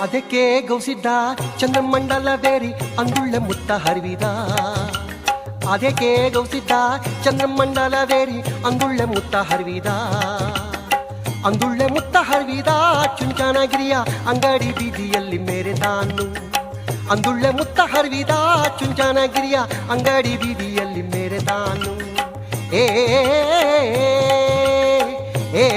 ಅದಕ್ಕೆ ಗೌಸಿದ್ದ ಚಂದ್ರಮಂಡಲವೇರಿ ಅಂದುಳ್ಳ ಮುತ್ತ ಹರಿವಿದ. ಅದಕ್ಕೆ ಗೌಸಿದ್ದ ಚಂದ್ರಮಂಡಲವೇರಿ ಅಂದುಳ್ಳ ಮುತ್ತ ಹರಿವಿದ. ಅಂದುಳ್ಳ ಮುತ್ತ ಹರಿವಿದ ಚುಂಚನಗಿರಿಯ ಅಂಗಡಿ ಬೀದಿಯಲ್ಲಿ ಮೇರೆದಾನು. ಅಂದುಳ್ಳ ಮುತ್ತ ಹರಿವಿದ ಚುಂಚನಗಿರಿಯ ಅಂಗಡಿ ಬೀದಿಯಲ್ಲಿ ಮೇರೆದಾನು. ಏ ಏ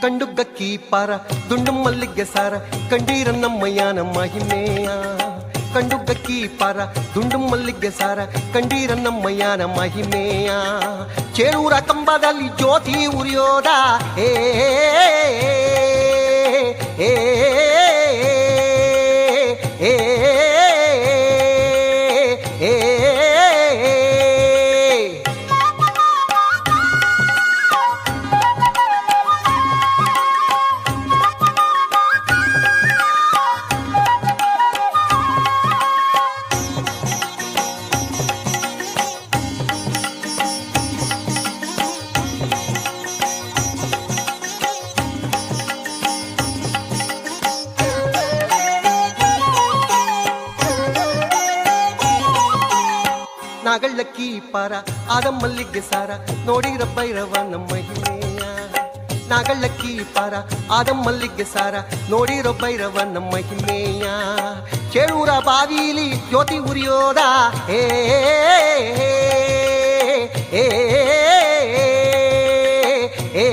ಕಂಡುಗಕ್ಕಿ ಪಾರ ದುಂಡು ಮಲ್ಲಿಗೆ ಸಾರ ಕಂಡೀರ ನಮ್ಮಯ್ಯನ ಮಹಿಮೆಯ. ಕಂಡುಗಕ್ಕಿ ಪಾರ ದುಂಡು ಮಲ್ಲಿಗೆ ಸಾರ ಕಂಡೀರ ನಮ್ಮಯ್ಯನ ಮಹಿಮೆಯ. ಚೇಳೂರ ಕಂಬದಲ್ಲಿ ಜ್ಯೋತಿ ಉರಿಯೋದ. ಏ ಏ ಏ ನಾಗಳ್ಳಕ್ಕಿ ಪಾರ ಆದ ಮಲ್ಲಿಗೆ ಸಾರ ನೋಡಿರ ಭೈರವ ನಮ್ಮ ಮಹಿಮೆಯ. ನಾಗಳ್ಳಕ್ಕಿ ಪಾರ ಆದ ಮಲ್ಲಿಗೆ ಸಾರ ನೋಡಿರೋ ಭೈರವ ನಮ್ಮ ಮಹಿಮೆಯ. ಚೇಳೂರ ಬಾವಿಲಿ ಜ್ಯೋತಿ ಉರಿಯೋದ. ಏ ಏ ಏ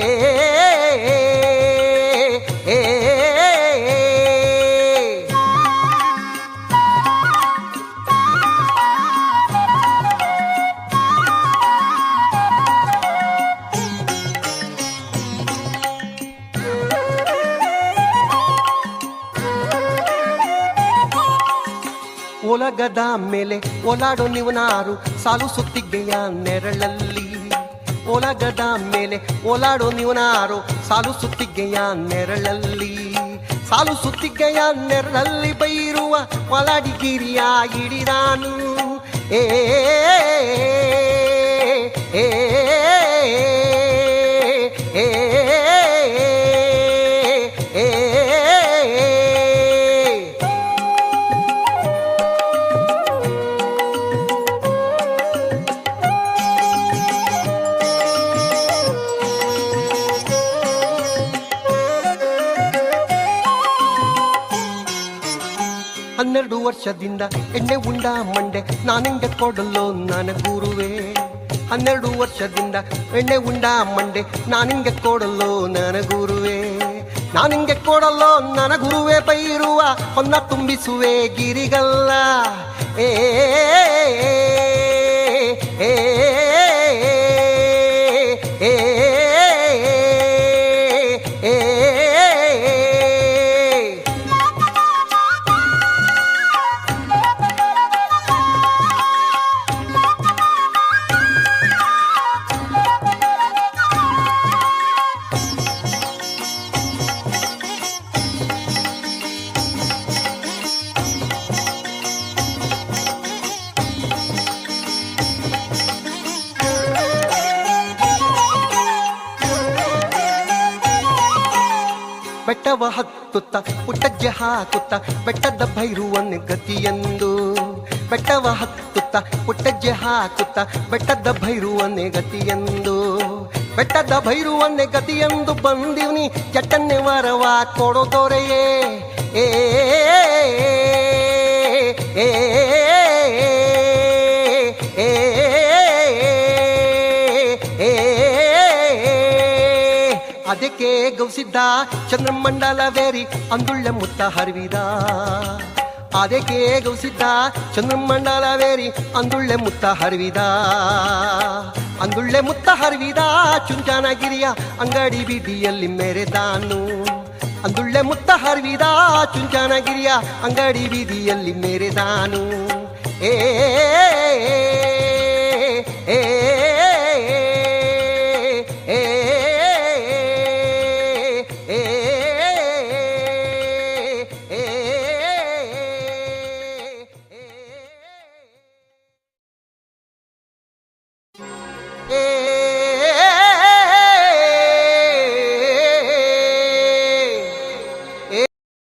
ಒಲಗದ ಮೇಲೆ ಓಲಾಡೋ ನಿವನಾರು ಸಾಲು ಸುತ್ತಿಗೆಯ ನೆರಳಲ್ಲಿ. ಒಲಗದ ಮೇಲೆ ಓಲಾಡೋ ನಿವನಾರು ಸಾಲು ಸುತ್ತಿಗೆಯ ನೆರಳಲ್ಲಿ. ಸಾಲು ಸುತ್ತಿಗೆಯ ನೆರಳಲ್ಲಿ ಬೈರುವ ಒಲಾಡಿಗಿರಿಯ ಹಿಡಿದಾನು. ಏ ಏ ಹನ್ನೆರಡು ವರ್ಷದಿಂದ ಎಣ್ಣೆ ಉಂಡ ಮಂಡೆ ನಾನೆಂಗೆ ಕೊಡಲು ನನ್ನ ಗುರುವೇ. 12 ವರ್ಷದಿಂದ ಎಣ್ಣೆ ಉಂಡ ಮಂಡೆ ನಾನಿಂಗೆ ಕೊಡಲು ನನ್ನ ಗುರುವೇ. ನಾನಿಂಗೆ ಕೊಡಲು ನನ್ನ ಗುರುವೇ ಬೈರುವ ಹೊನ್ನ ತುಂಬಿಸುವೆ ಗಿರಿಗಲ್ಲ. ಏ ಏ ಬೆಟ್ಟವ ಹತ್ತುತ್ತ ಪುಟ್ಟಜ್ಜೆ ಹಾಕುತ್ತ ಬೆಟ್ಟದ ಭೈರುವನ ಗತಿಯೆಂದು. ಬೆಟ್ಟವ ಹತ್ತುತ್ತ ಪುಟ್ಟಜ್ಜೆ ಹಾಕುತ್ತ ಬೆಟ್ಟದ ಭೈರುವನ ಗತಿಯೆಂದು. ಬೆಟ್ಟದ ಭೈರುವನ್ನೇ ಗತಿಯೆಂದು ಬಂದಿವ್ನಿ ಚಟ್ಟನ್ನೇ ವರವ ಕೊಡೋ ದೊರೆಯೇ ಏ ಏ ಏ ಅದಕ್ಕೆ ಗೌಸಿದ್ದ ಚಂದ್ರಮಂಡಲವೇರಿ ಅಂದುಳ್ಳೆ ಮುತ್ತ ಹರಿವಿದ ಅದಕ್ಕೆ ಗೌಸಿದ್ದ ಚಂದ್ರಮಂಡಲವೇರಿ ಅಂದುಳ್ಳೆ ಮುತ್ತ ಹರಿವಿದ ಅಂದುಳ್ಳೆ ಮುತ್ತ ಹರಿವಿದ ಚುಂಚನಗಿರಿಯ ಅಂಗಡಿ ಬೀದಿಯಲ್ಲಿ ಮೆರೆದಾನು ಅಂದುಳ್ಳೆ ಮುತ್ತ ಹರಿವಿದ ಚುಂಚನಗಿರಿಯ ಅಂಗಡಿ ಬೀದಿಯಲ್ಲಿ ಮೆರೆದಾನು ಏ